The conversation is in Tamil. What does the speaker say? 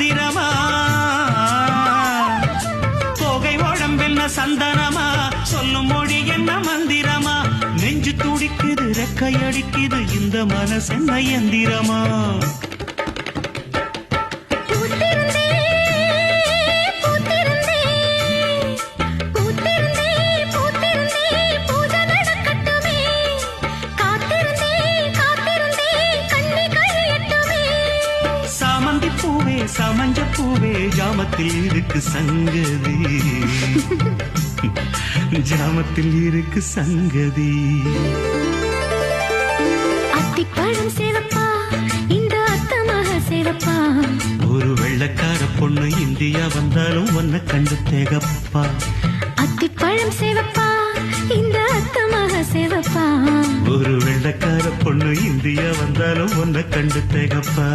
மந்திரமா போகை உடம்பென்ன சந்தனமா சொல்லும் மொழி என்ன மந்திரமா நெஞ்சு துடிக்குது ரெக்கையடிக்குது இந்த மனசென்ன எந்திரமா சமஞ்ச பூவே ஜாமத்தில் இருக்கு சங்கதி ஜாமத்தில் இருக்கு சங்கதி அத்திப்பழம் சேவப்பா இந்த அத்தமாக சேவப்பா ஒரு வெள்ளக்கார பொண்ணு இந்தியா வந்தாலும் ஒன்ன கண்டு தேகப்பா அத்திப்பழம் சேவப்பா இந்த அத்தமாக சேவப்பா ஒரு வெள்ளக்கார பொண்ணு இந்தியா வந்தாலும் ஒன்ன கண்டு தேகப்பா